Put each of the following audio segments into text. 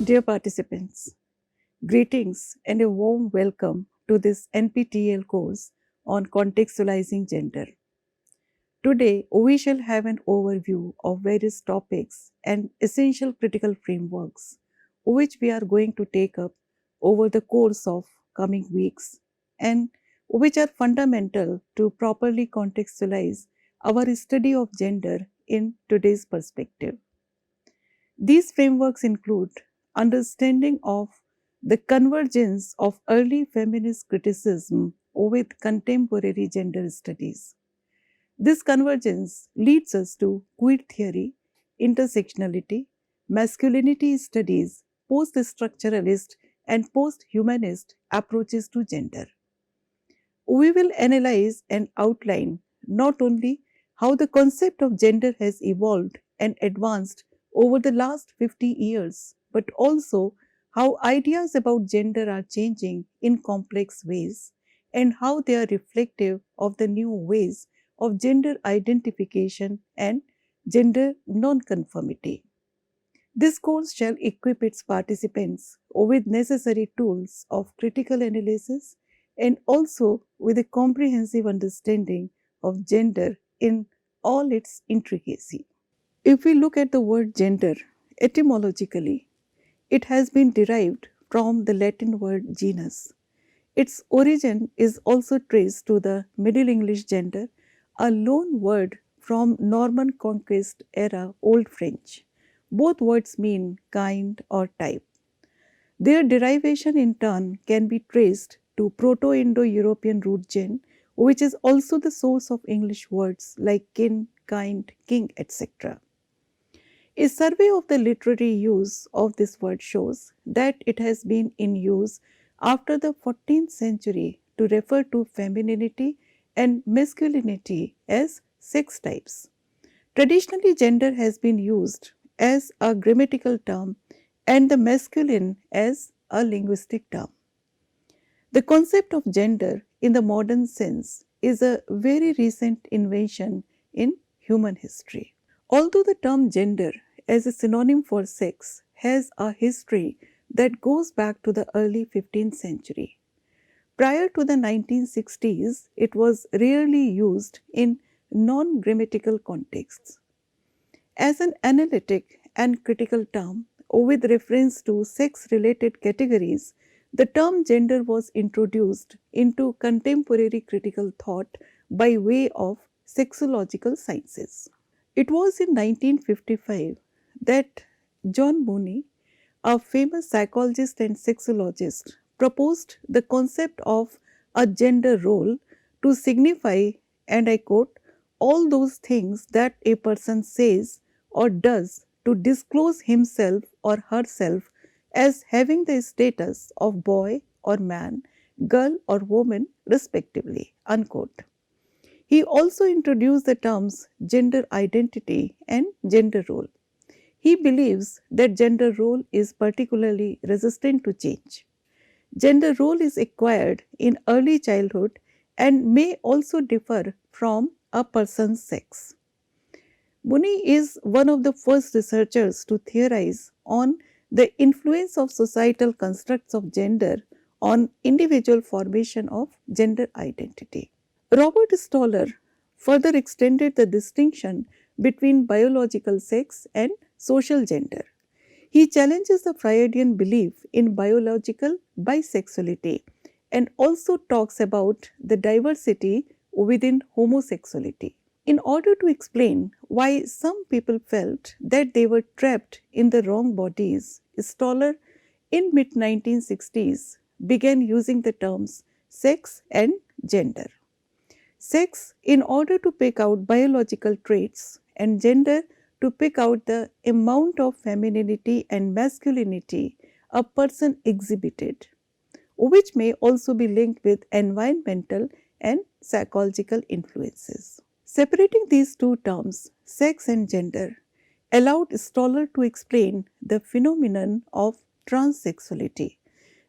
Dear participants, greetings and a warm welcome to this NPTEL course on Contextualizing Gender. Today, we shall have an overview of various topics and essential critical frameworks which we are going to take up over the course of coming weeks and which are fundamental to properly contextualize our study of gender in today's perspective. These frameworks include understanding of the convergence of early feminist criticism with contemporary gender studies. This convergence leads us to queer theory, intersectionality, masculinity studies, post-structuralist and post-humanist approaches to gender. We will analyze and outline not only how the concept of gender has evolved and advanced over the last 50 years, but also how ideas about gender are changing in complex ways and how they are reflective of the new ways of gender identification and gender nonconformity. This course shall equip its participants with necessary tools of critical analysis and also with a comprehensive understanding of gender in all its intricacy. If we look at the word gender etymologically, it has been derived from the Latin word genus. Its origin is also traced to the Middle English gender, a loan word from Norman Conquest era Old French. Both words mean kind or type. Their derivation in turn can be traced to Proto-Indo-European root gen, which is also the source of English words like kin, kind, king, etc. A survey of the literary use of this word shows that it has been in use after the 14th century to refer to femininity and masculinity as sex types. Traditionally, gender has been used as a grammatical term and the masculine as a linguistic term. The concept of gender in the modern sense is a very recent invention in human history. Although the term gender as a synonym for sex has a history that goes back to the early 15th century, prior to the 1960s, it was rarely used in non-grammatical contexts. As an analytic and critical term with reference to sex-related categories, the term gender was introduced into contemporary critical thought by way of sexological sciences. It was in 1955 that John Money, a famous psychologist and sexologist, proposed the concept of a gender role to signify, and I quote, all those things that a person says or does to disclose himself or herself as having the status of boy or man, girl or woman respectively, unquote. He also introduced the terms gender identity and gender role. He believes that gender role is particularly resistant to change. Gender role is acquired in early childhood and may also differ from a person's sex. Muni is one of the first researchers to theorize on the influence of societal constructs of gender on individual formation of gender identity. Robert Stoller further extended the distinction between biological sex and social gender. He challenges the Freudian belief in biological bisexuality and also talks about the diversity within homosexuality. In order to explain why some people felt that they were trapped in the wrong bodies, Stoller in mid-1960s began using the terms sex and gender. Sex in order to pick out biological traits and gender to pick out the amount of femininity and masculinity a person exhibited, which may also be linked with environmental and psychological influences. Separating these two terms, sex and gender, allowed Stoller to explain the phenomenon of transsexuality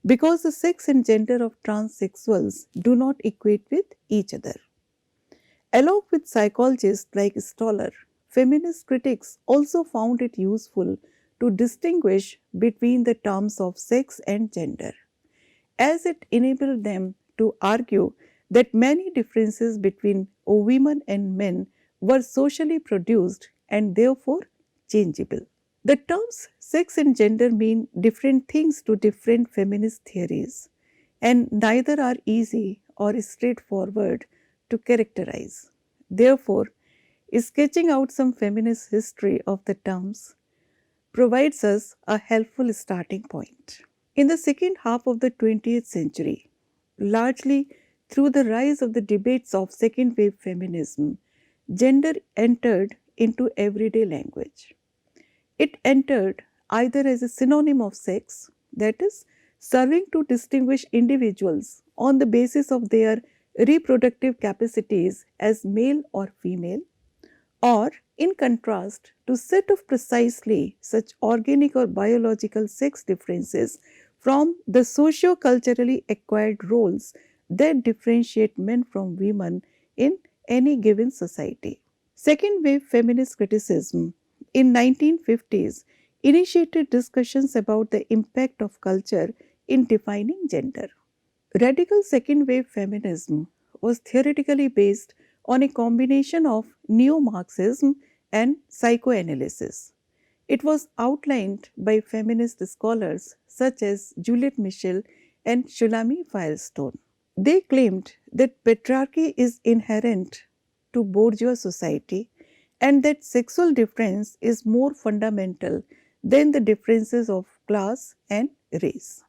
because the sex and gender of transsexuals do not equate with each other. Along with psychologists like Stoller, feminist critics also found it useful to distinguish between the terms of sex and gender, as it enabled them to argue that many differences between women and men were socially produced and therefore changeable. The terms sex and gender mean different things to different feminist theories, and neither are easy or straightforward to characterize. Therefore, sketching out some feminist history of the terms provides us a helpful starting point. In the second half of the 20th century, largely through the rise of the debates of second wave feminism, gender entered into everyday language. It entered either as a synonym of sex, that is, serving to distinguish individuals on the basis of their reproductive capacities as male or female, or in contrast to set off precisely such organic or biological sex differences from the socio-culturally acquired roles that differentiate men from women in any given society. Second wave feminist criticism in 1950s initiated discussions about the impact of culture in defining gender. Radical second wave feminism was theoretically based on a combination of neo Marxism and psychoanalysis. It was outlined by feminist scholars such as Juliet Michel and Shulamit Firestone. They claimed that patriarchy is inherent to bourgeois society and that sexual difference is more fundamental than the differences of class and race.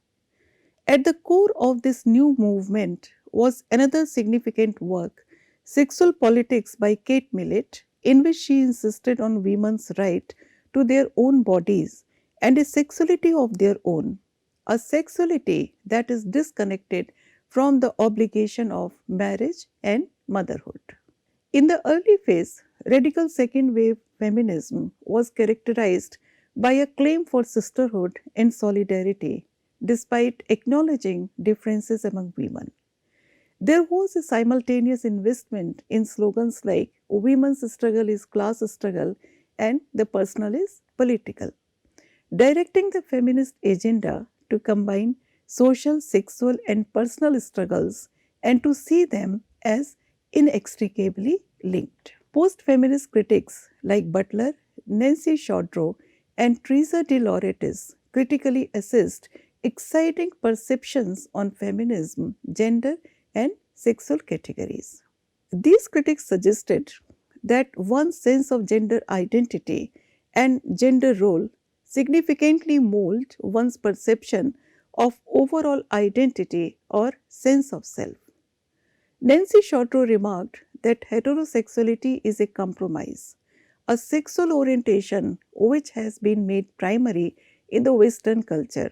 At the core of this new movement was another significant work, Sexual Politics by Kate Millett, in which she insisted on women's right to their own bodies and a sexuality of their own, a sexuality that is disconnected from the obligation of marriage and motherhood. In the early phase, radical second wave feminism was characterized by a claim for sisterhood and solidarity, despite acknowledging differences among women. There was a simultaneous investment in slogans like women's struggle is class struggle and the personal is political, directing the feminist agenda to combine social, sexual, and personal struggles and to see them as inextricably linked. Post feminist critics like Butler, Nancy Chaudreau, and Teresa de Lauretis critically assessed exciting perceptions on feminism, gender, and sexual categories. These critics suggested that one's sense of gender identity and gender role significantly mold one's perception of overall identity or sense of self. Nancy Chaudreau remarked that heterosexuality is a compromise, a sexual orientation which has been made primary in the Western culture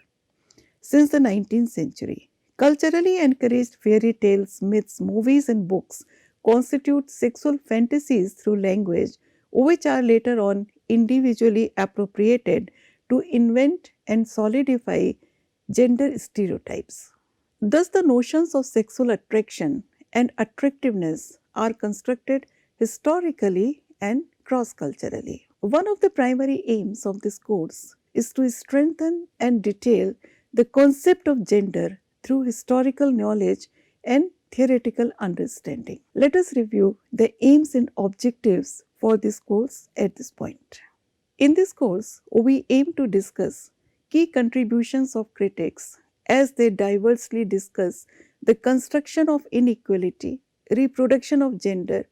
since the 19th century. Culturally encouraged fairy tales, myths, movies, and books constitute sexual fantasies through language, which are later on individually appropriated to invent and solidify gender stereotypes. Thus, the notions of sexual attraction and attractiveness are constructed historically and cross culturally. One of the primary aims of this course is to strengthen and detail the concept of gender through historical knowledge and theoretical understanding. Let us review the aims and objectives for this course at this point. In this course, we aim to discuss key contributions of critics as they diversely discuss the construction of inequality, reproduction of gender,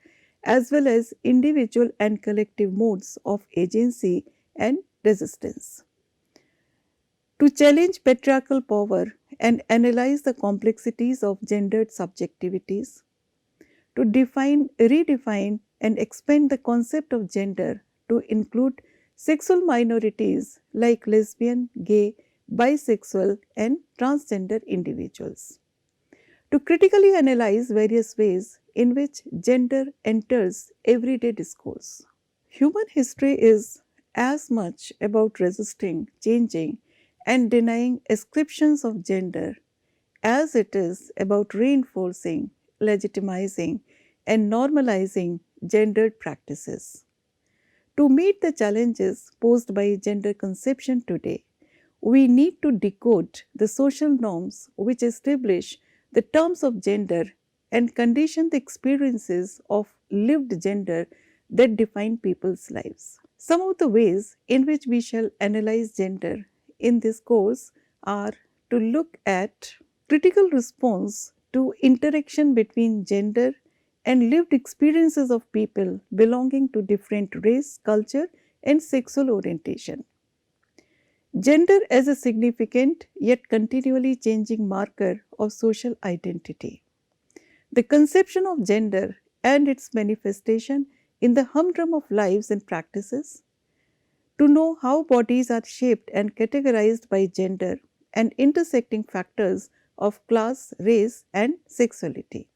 as well as individual and collective modes of agency and resistance. To challenge patriarchal power and analyze the complexities of gendered subjectivities, to define, redefine, and expand the concept of gender to include sexual minorities like lesbian, gay, bisexual, and transgender individuals. To critically analyze various ways in which gender enters everyday discourse. Human history is as much about resisting, changing, and denying ascriptions of gender as it is about reinforcing, legitimizing, and normalizing gendered practices. To meet the challenges posed by gender conception today, we need to decode the social norms which establish the terms of gender and condition the experiences of lived gender that define people's lives. Some of the ways in which we shall analyze gender in this course are to look at critical response to interaction between gender and lived experiences of people belonging to different race, culture, and sexual orientation. Gender as a significant yet continually changing marker of social identity. The conception of gender and its manifestation in the humdrum of lives and practices. To know how bodies are shaped and categorized by gender and intersecting factors of class, race, and sexuality.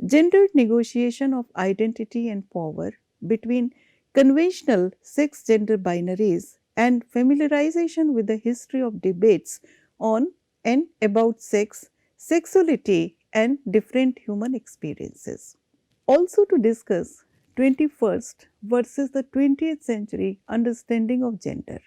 Gendered negotiation of identity and power between conventional sex gender binaries and familiarization with the history of debates on and about sex, sexuality, and different human experiences. Also, to discuss 21st versus the 20th century understanding of gender.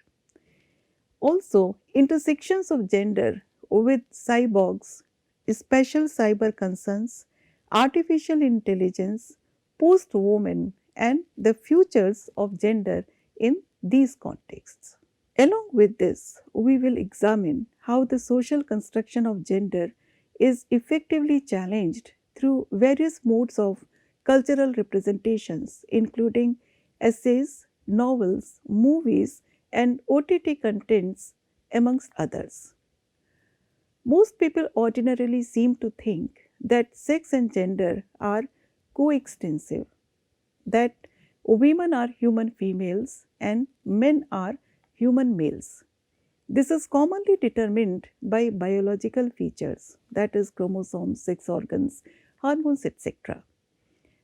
Also, intersections of gender with cyborgs, special cyber concerns, artificial intelligence, post woman, and the futures of gender in these contexts. Along with this, we will examine how the social construction of gender is effectively challenged through various modes of cultural representations, including essays, novels, movies, and OTT contents, amongst others. Most people ordinarily seem to think that sex and gender are coextensive, that women are human females and men are human males. This is commonly determined by biological features, that is, chromosomes, sex organs, hormones, etc.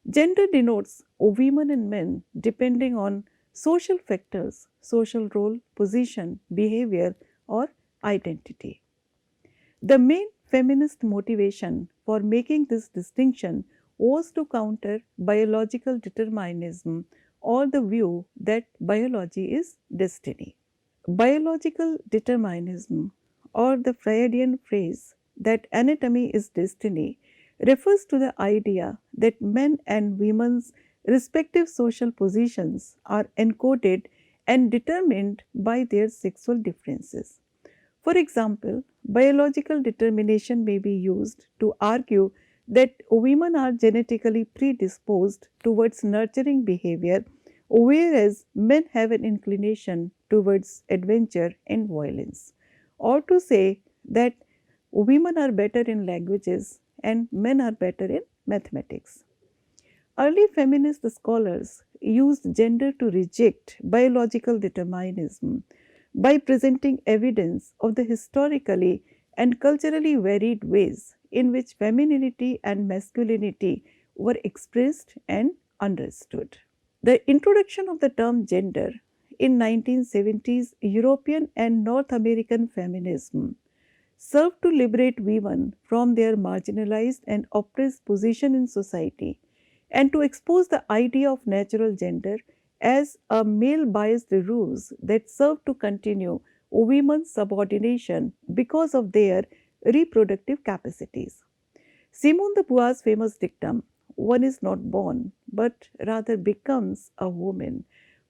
Gender denotes women and men depending on social factors, social role, position, behavior, or identity. The main feminist motivation for making this distinction was to counter biological determinism or the view that biology is destiny. Biological determinism, or the Freudian phrase that anatomy is destiny, refers to the idea that men and women's respective social positions are encoded and determined by their sexual differences. For example, biological determination may be used to argue that women are genetically predisposed towards nurturing behavior, whereas men have an inclination towards adventure and violence. Or to say that women are better in languages and men are better in mathematics. Early feminist scholars used gender to reject biological determinism by presenting evidence of the historically and culturally varied ways in which femininity and masculinity were expressed and understood. The introduction of the term gender in 1970s European and North American feminism served to liberate women from their marginalized and oppressed position in society and to expose the idea of natural gender as a male biased ruse that served to continue women's subordination because of their reproductive capacities. Simone de Beauvoir's famous dictum, "One is not born, but rather becomes a woman,"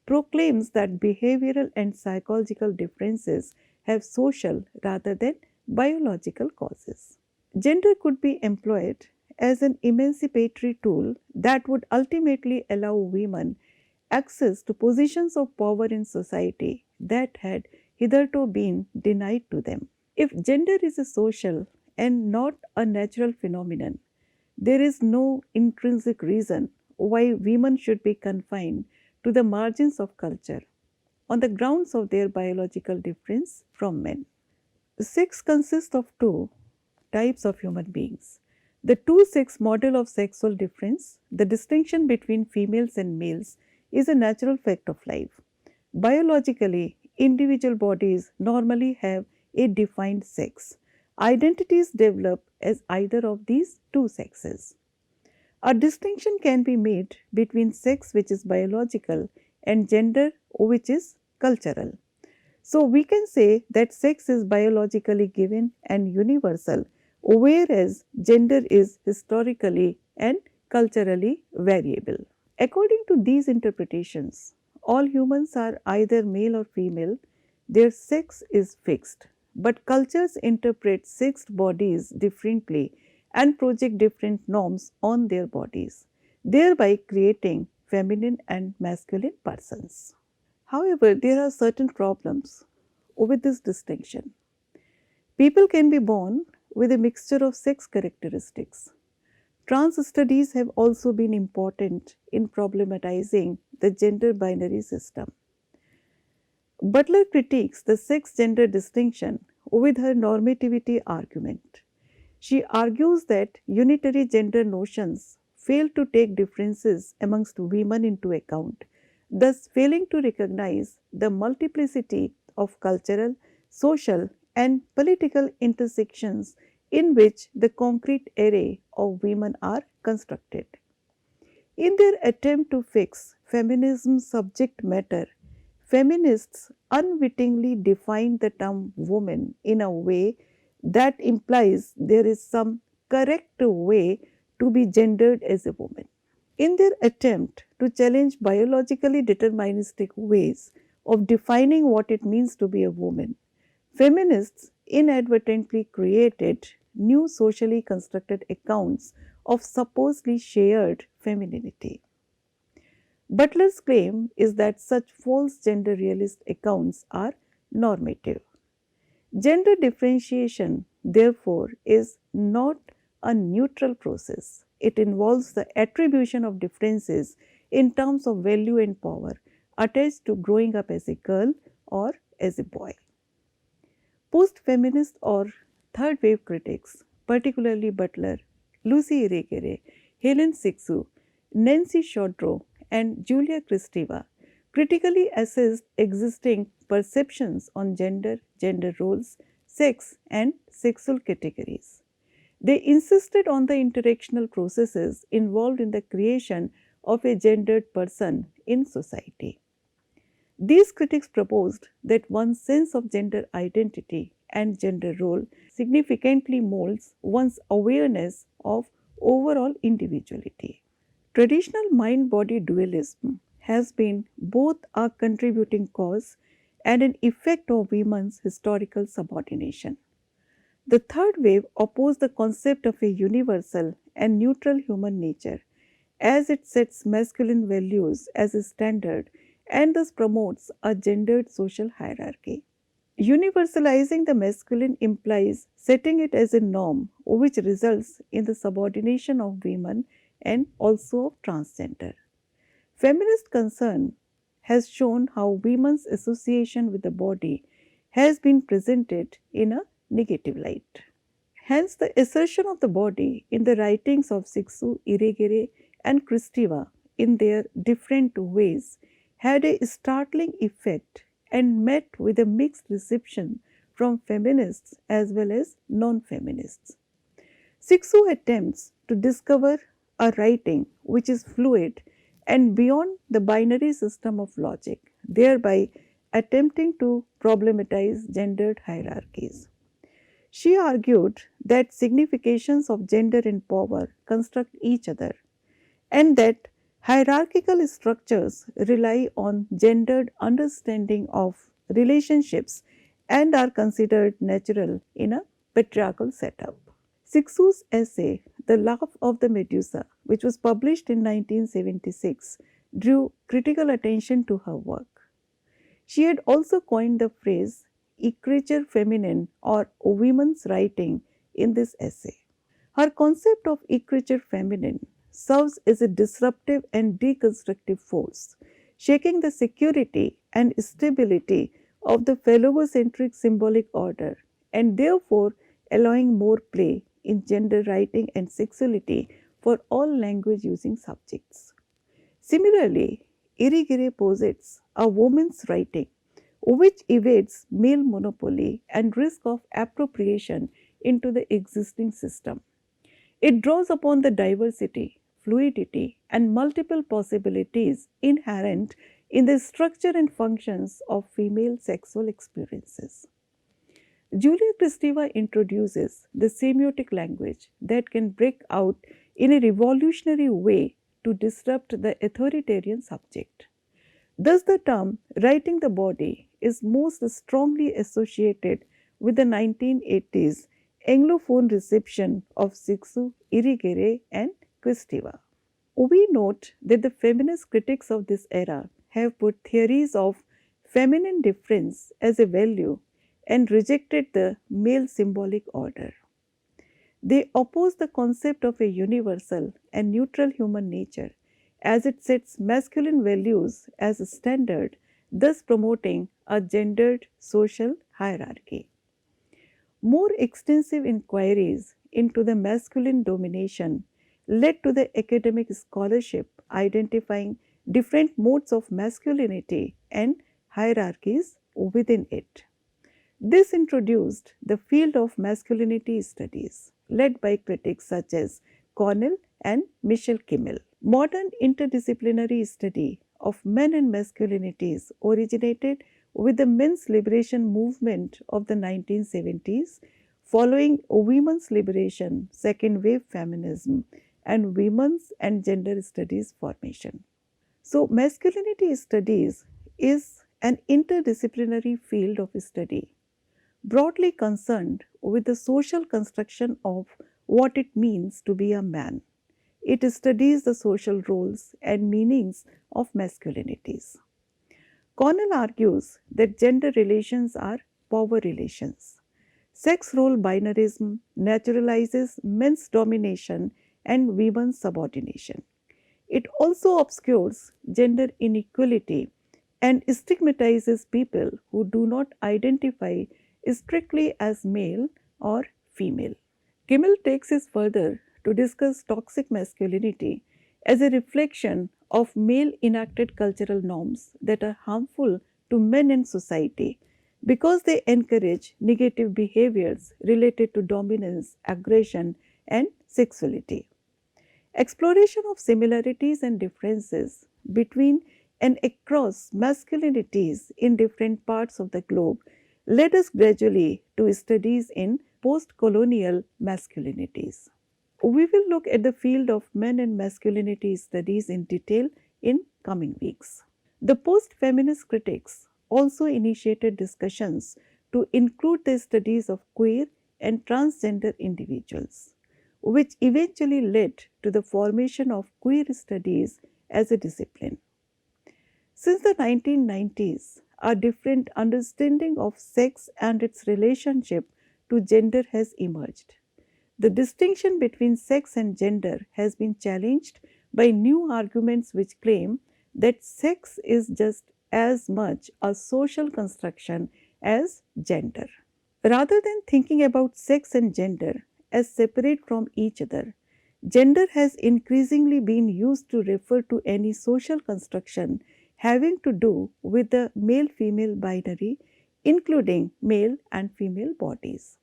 proclaims that behavioral and psychological differences have social rather than biological causes. Gender could be employed as an emancipatory tool that would ultimately allow women access to positions of power in society that had hitherto been denied to them. If gender is a social and not a natural phenomenon, there is no intrinsic reason why women should be confined to the margins of culture on the grounds of their biological difference from men. Sex consists of two types of human beings. The two sex model of sexual difference, the distinction between females and males, is a natural fact of life. Biologically, individual bodies normally have a defined sex. Identities develop as either of these two sexes. A distinction can be made between sex which is biological and gender, which is cultural. So we can say that sex is biologically given and universal, whereas gender is historically and culturally variable. According to these interpretations, all humans are either male or female, their sex is fixed. But cultures interpret sexed bodies differently and project different norms on their bodies, thereby creating feminine and masculine persons. However, there are certain problems with this distinction. People can be born with a mixture of sex characteristics. Trans studies have also been important in problematizing the gender binary system. Butler critiques the sex gender distinction with her normativity argument. She argues that unitary gender notions fail to take differences amongst women into account, thus failing to recognize the multiplicity of cultural, social, and political intersections in which the concrete array of women are constructed. In their attempt to fix feminism's subject matter, feminists unwittingly define the term woman in a way that implies there is some correct way to be gendered as a woman. In their attempt to challenge biologically deterministic ways of defining what it means to be a woman, feminists inadvertently created new socially constructed accounts of supposedly shared femininity. Butler's claim is that such false gender realist accounts are normative. Gender differentiation, therefore, is not a neutral process. It involves the attribution of differences in terms of value and power attached to growing up as a girl or as a boy. Post feminist or third wave critics, particularly Butler, Lucy Irigaray, Helen Sixu, Nancy Chaudreau, and Julia Kristeva, critically assessed existing perceptions on gender, gender roles, sex, and sexual categories. They insisted on the interactional processes involved in the creation of a gendered person in society. These critics proposed that one's sense of gender identity and gender role significantly molds one's awareness of overall individuality. Traditional mind body dualism has been both a contributing cause and an effect of women's historical subordination. The third wave opposed the concept of a universal and neutral human nature as it sets masculine values as a standard and thus promotes a gendered social hierarchy. Universalizing the masculine implies setting it as a norm, which results in the subordination of women and also of transgender. Feminist concern has shown how women's association with the body has been presented in a negative light. Hence, the assertion of the body in the writings of Siksu, Iregere, and Kristeva in their different ways had a startling effect and met with a mixed reception from feminists as well as non feminists. Siksu attempts to discover a writing which is fluid and beyond the binary system of logic, thereby attempting to problematize gendered hierarchies. She argued that significations of gender and power construct each other and that hierarchical structures rely on gendered understanding of relationships and are considered natural in a patriarchal setup. Siksu's essay, The Laugh of the Medusa, which was published in 1976, drew critical attention to her work. She had also coined the phrase "écriture feminine" or women's writing in this essay. Her concept of écriture feminine serves as a disruptive and deconstructive force, shaking the security and stability of the phallogocentric symbolic order and therefore allowing more play in gender writing and sexuality for all language using subjects. Similarly, Irigere posits a woman's writing which evades male monopoly and risk of appropriation into the existing system. It draws upon the diversity, fluidity, and multiple possibilities inherent in the structure and functions of female sexual experiences. Julia Kristeva introduces the semiotic language that can break out in a revolutionary way to disrupt the authoritarian subject. Thus, the term writing the body is most strongly associated with the 1980s Anglophone reception of Sixu, Irigere, and Kristeva. We note that the feminist critics of this era have put theories of feminine difference as a value and rejected the male symbolic order. They oppose the concept of a universal and neutral human nature as it sets masculine values as a standard, thus promoting a gendered social hierarchy. More extensive inquiries into the masculine domination led to the academic scholarship identifying different modes of masculinity and hierarchies within it. This introduced the field of masculinity studies, led by critics such as Cornell and Michel Kimmel. Modern interdisciplinary study of men and masculinities originated with the men's liberation movement of the 1970s, following women's liberation, second wave feminism, and women's and gender studies formation. So, masculinity studies is an interdisciplinary field of study broadly concerned with the social construction of what it means to be a man. It studies the social roles and meanings of masculinities. Connell argues that gender relations are power relations. Sex role binarism naturalizes men's domination and women's subordination. It also obscures gender inequality and stigmatizes people who do not identify strictly as male or female. Kimmel takes us further to discuss toxic masculinity as a reflection of male enacted cultural norms that are harmful to men and society because they encourage negative behaviors related to dominance, aggression, and sexuality. Exploration of similarities and differences between and across masculinities in different parts of the globe led us gradually to studies in post colonial masculinities. We will look at the field of men and masculinity studies in detail in coming weeks. The post feminist critics also initiated discussions to include the studies of queer and transgender individuals, which eventually led to the formation of queer studies as a discipline. Since the 1990s, a different understanding of sex and its relationship to gender has emerged. The distinction between sex and gender has been challenged by new arguments which claim that sex is just as much a social construction as gender. Rather than thinking about sex and gender as separate from each other, gender has increasingly been used to refer to any social construction having to do with the male female binary, including male and female bodies.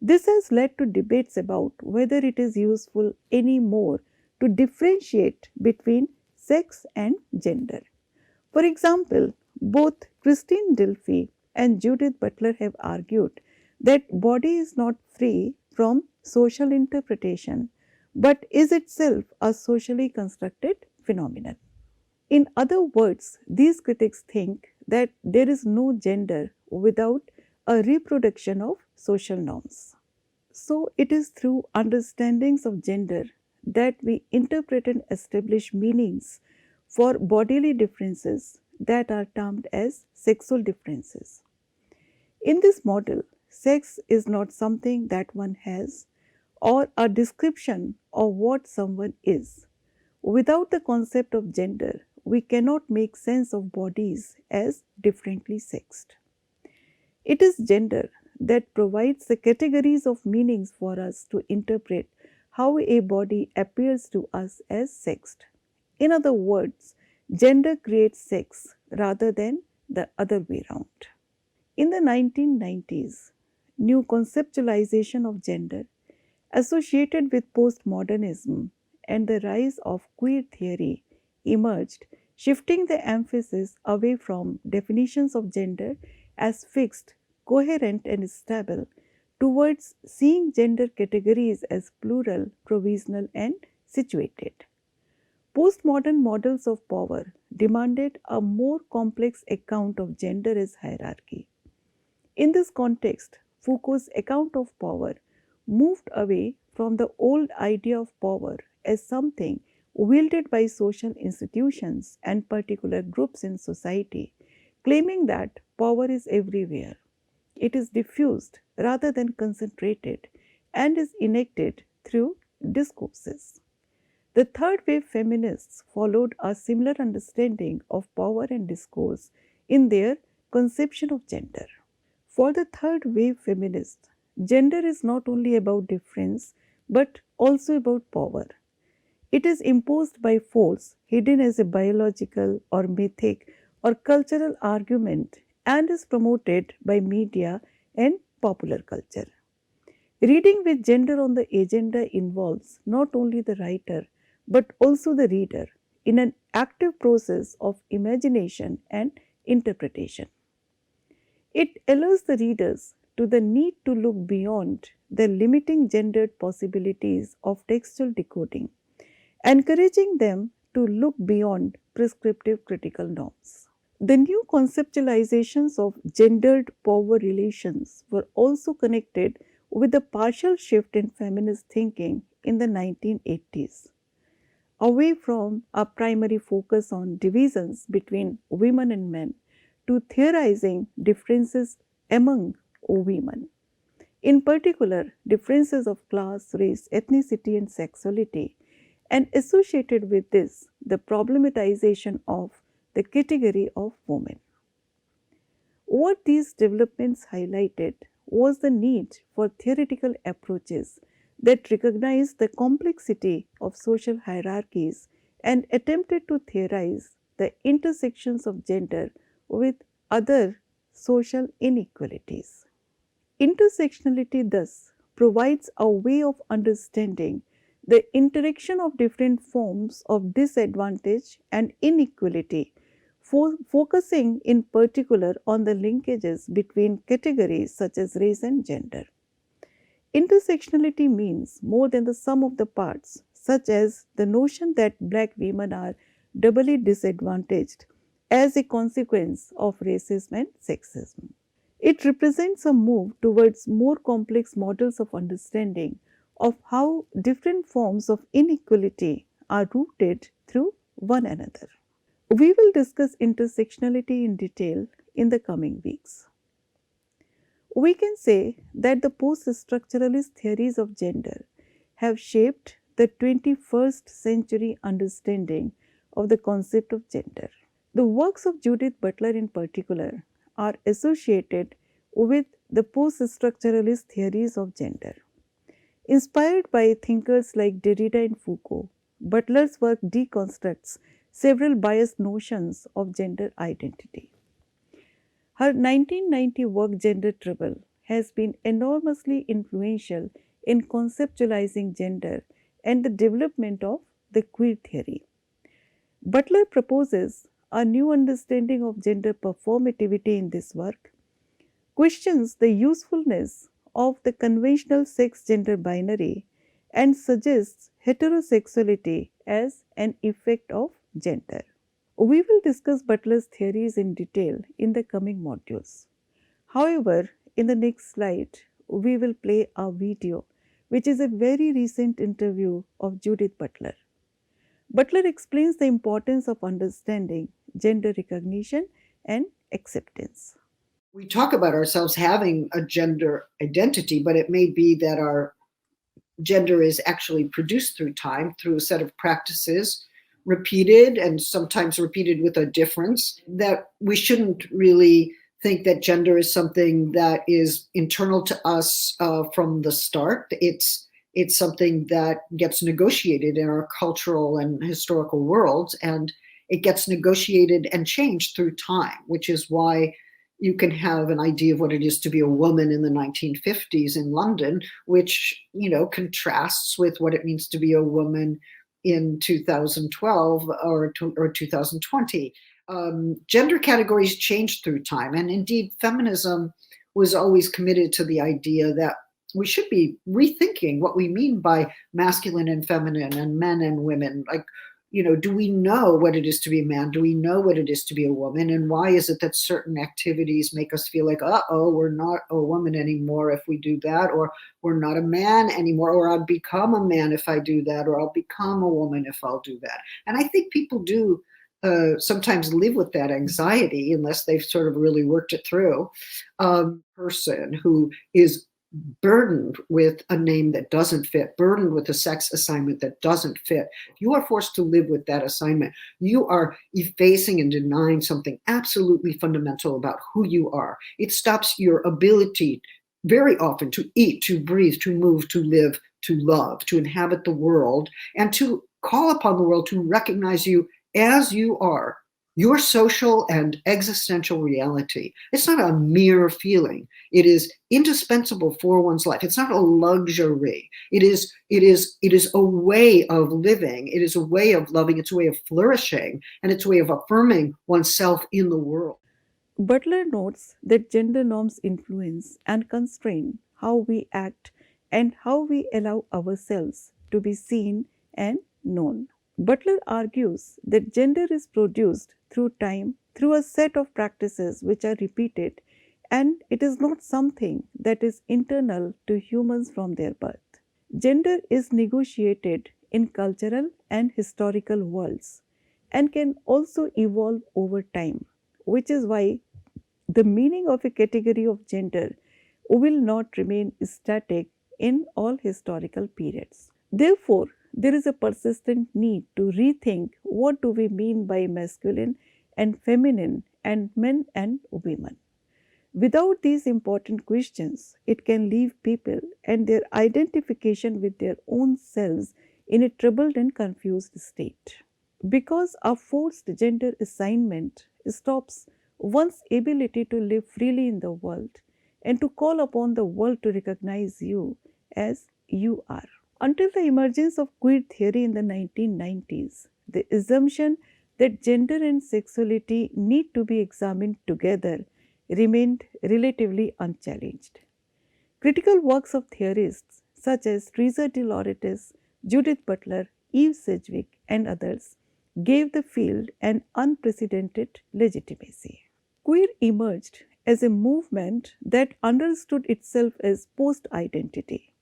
This has led to debates about whether it is useful anymore to differentiate between sex and gender. For example, both Christine Dilfy and Judith Butler have argued that body is not free from social interpretation but is itself a socially constructed phenomenon. In other words, these critics think that there is no gender without a reproduction of social norms. So, it is through understandings of gender that we interpret and establish meanings for bodily differences that are termed as sexual differences. In this model, sex is not something that one has or a description of what someone is. Without the concept of gender, we cannot make sense of bodies as differently sexed. It is gender that provides the categories of meanings for us to interpret how a body appears to us as sexed. In other words, gender creates sex rather than the other way around. In the 1990s, new conceptualization of gender associated with postmodernism and the rise of queer theory emerged shifting the emphasis away from definitions of gender as fixed, coherent, and stable towards seeing gender categories as plural, provisional, and situated. Postmodern models of power demanded a more complex account of gender as hierarchy. In this context, Foucault's account of power moved away from the old idea of power as something wielded by social institutions and particular groups in society, claiming that power is everywhere. It is diffused rather than concentrated and is enacted through discourses. The third wave feminists followed a similar understanding of power and discourse in their conception of gender. For the third wave feminists, gender is not only about difference but also about power. It is imposed by force, hidden as a biological or mythic or cultural argument, and is promoted by media and popular culture. Reading with gender on the agenda involves not only the writer but also the reader in an active process of imagination and interpretation. It allows the readers to the need to look beyond the limiting gendered possibilities of textual decoding, encouraging them to look beyond prescriptive critical norms. The new conceptualizations of gendered power relations were also connected with the partial shift in feminist thinking in the 1980s, away from a primary focus on divisions between women and men to theorizing differences among women. In particular, differences of class, race, ethnicity, and sexuality, and associated with this, the problematization of the category of woman. What these developments highlighted was the need for theoretical approaches that recognized the complexity of social hierarchies and attempted to theorize the intersections of gender with other social inequalities. Intersectionality thus provides a way of understanding the interaction of different forms of disadvantage and inequality, focusing in particular on the linkages between categories such as race and gender. Intersectionality means more than the sum of the parts, such as the notion that black women are doubly disadvantaged as a consequence of racism and sexism. It represents a move towards more complex models of understanding of how different forms of inequality are rooted through one another. We will discuss intersectionality in detail in the coming weeks. We can say that the post structuralist theories of gender have shaped the 21st century understanding of the concept of gender. The works of Judith Butler, in particular, are associated with the post structuralist theories of gender. Inspired by thinkers like Derrida and Foucault, Butler's work deconstructs several biased notions of gender identity. Her 1990 work, Gender Trouble, has been enormously influential in conceptualizing gender and the development of the queer theory. Butler proposes a new understanding of gender performativity in this work, questions the usefulness of the conventional sex gender binary, and suggests heterosexuality as an effect of gender. We will discuss Butler's theories in detail in the coming modules. However, in the next slide, we will play a video which is a very recent interview of Judith Butler. Butler explains the importance of understanding gender recognition and acceptance. We talk about ourselves having a gender identity, but it may be that our gender is actually produced through time, through a set of practices, repeated and sometimes repeated with a difference, that we shouldn't really think that gender is something that is internal to us from the start. It's something that gets negotiated in our cultural and historical worlds, and it gets negotiated and changed through time, which is why you can have an idea of what it is to be a woman in the 1950s in London, which, contrasts with what it means to be a woman in 2012 or 2020. Gender categories change through time. And indeed, feminism was always committed to the idea that we should be rethinking what we mean by masculine and feminine and men and women. Like, do we know what it is to be a man? Do we know what it is to be a woman? And why is it that certain activities make us feel like, uh-oh, we're not a woman anymore if we do that, or we're not a man anymore, or I'll become a man if I do that, or I'll become a woman if I'll do that. And I think people do sometimes live with that anxiety unless they've sort of really worked it through. Person who is burdened with a name that doesn't fit, burdened with a sex assignment that doesn't fit. You are forced to live with that assignment. You are effacing and denying something absolutely fundamental about who you are. It stops your ability very often to eat, to breathe, to move, to live, to love, to inhabit the world, and to call upon the world to recognize you as you are, your social and existential reality. It's not a mere feeling. It is indispensable for one's life. It's not a luxury. It is a way of living. It is a way of loving. It's a way of flourishing, and it's a way of affirming oneself in the world. Butler notes that gender norms influence and constrain how we act and how we allow ourselves to be seen and known. Butler argues that gender is produced through time, through a set of practices which are repeated, and it is not something that is internal to humans from their birth. Gender is negotiated in cultural and historical worlds and can also evolve over time, which is why the meaning of a category of gender will not remain static in all historical periods. Therefore, there is a persistent need to rethink what do we mean by masculine and feminine and men and women. Without these important questions, it can leave people and their identification with their own selves in a troubled and confused state. Because a forced gender assignment stops one's ability to live freely in the world and to call upon the world to recognize you as you are. Until the emergence of queer theory in the 1990s, the assumption that gender and sexuality need to be examined together remained relatively unchallenged. Critical works of theorists such as Teresa de Lauretis, Judith Butler, Eve Sedgwick, and others gave the field an unprecedented legitimacy. Queer emerged as a movement that understood itself as post identity.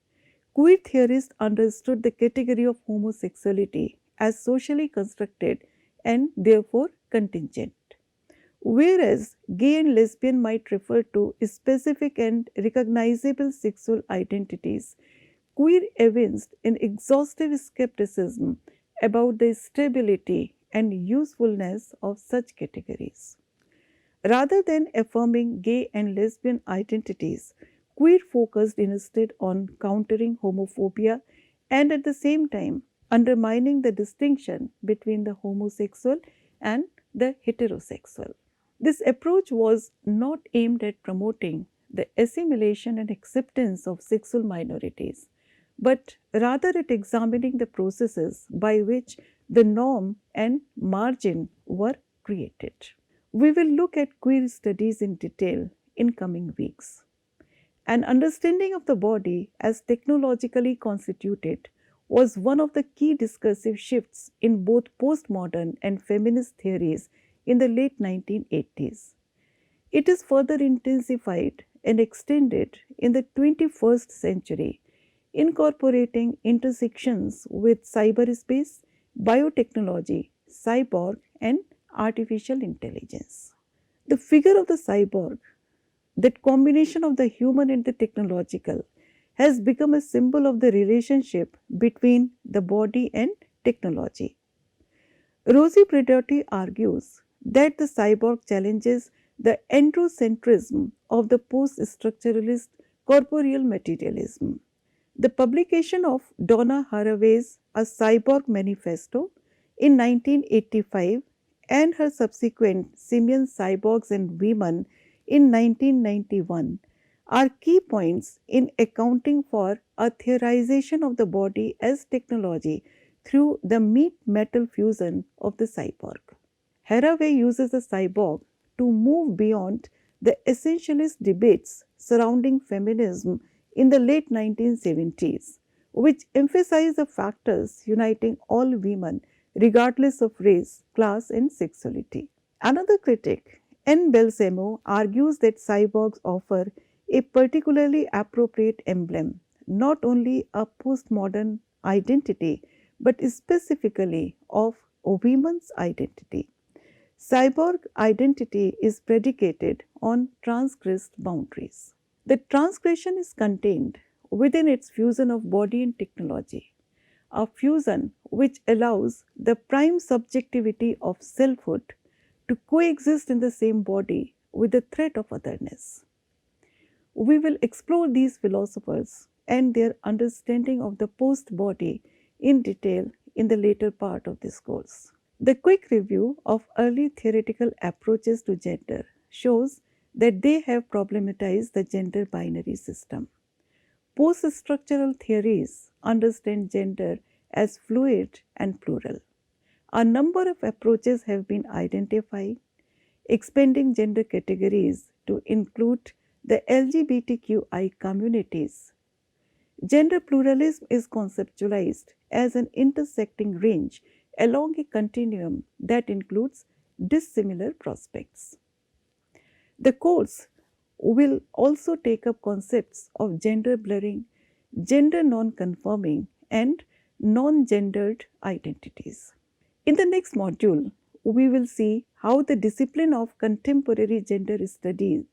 Queer theorists understood the category of homosexuality as socially constructed and therefore contingent. Whereas gay and lesbian might refer to specific and recognizable sexual identities, queer evinced an exhaustive skepticism about the stability and usefulness of such categories. Rather than affirming gay and lesbian identities, queer focused instead on countering homophobia and at the same time undermining the distinction between the homosexual and the heterosexual. This approach was not aimed at promoting the assimilation and acceptance of sexual minorities, but rather at examining the processes by which the norm and margin were created. We will look at queer studies in detail in coming weeks. An understanding of the body as technologically constituted was one of the key discursive shifts in both postmodern and feminist theories in the late 1980s. It is further intensified and extended in the 21st century, incorporating intersections with cyberspace, biotechnology, cyborg, and artificial intelligence. The figure of the cyborg, that combination of the human and the technological, has become a symbol of the relationship between the body and technology. Rosie Braidotti argues that the cyborg challenges the androcentrism of the post structuralist corporeal materialism. The publication of Donna Haraway's A Cyborg Manifesto in 1985 and her subsequent Simian Cyborgs and Women in 1991 are key points in accounting for a theorization of the body as technology through the meat metal fusion of the cyborg. Haraway uses the cyborg to move beyond the essentialist debates surrounding feminism in the late 1970s, which emphasized the factors uniting all women regardless of race, class, and sexuality. Another critic, N. Balsamo, argues that cyborgs offer a particularly appropriate emblem, not only a postmodern identity, but specifically of a woman's identity. Cyborg identity is predicated on transgressed boundaries. The transgression is contained within its fusion of body and technology, a fusion which allows the prime subjectivity of selfhood to coexist in the same body with the threat of otherness. We will explore these philosophers and their understanding of the post body in detail in the later part of this course. The quick review of early theoretical approaches to gender shows that they have problematized the gender binary system. Post structural theories understand gender as fluid and plural. A number of approaches have been identified, expanding gender categories to include the LGBTQI communities. Gender pluralism is conceptualized as an intersecting range along a continuum that includes dissimilar prospects. The course will also take up concepts of gender blurring, gender non-conforming, and non-gendered identities. In the next module, we will see how the discipline of contemporary gender studies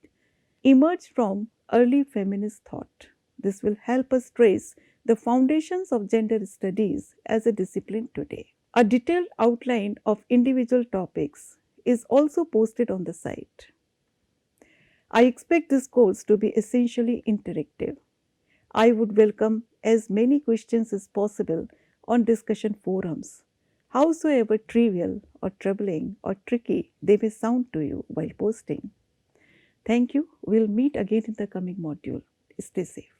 emerged from early feminist thought. This will help us trace the foundations of gender studies as a discipline today. A detailed outline of individual topics is also posted on the site. I expect this course to be essentially interactive. I would welcome as many questions as possible on discussion forums, howsoever trivial or troubling or tricky they may sound to you while posting. Thank you. We'll meet again in the coming module. Stay safe.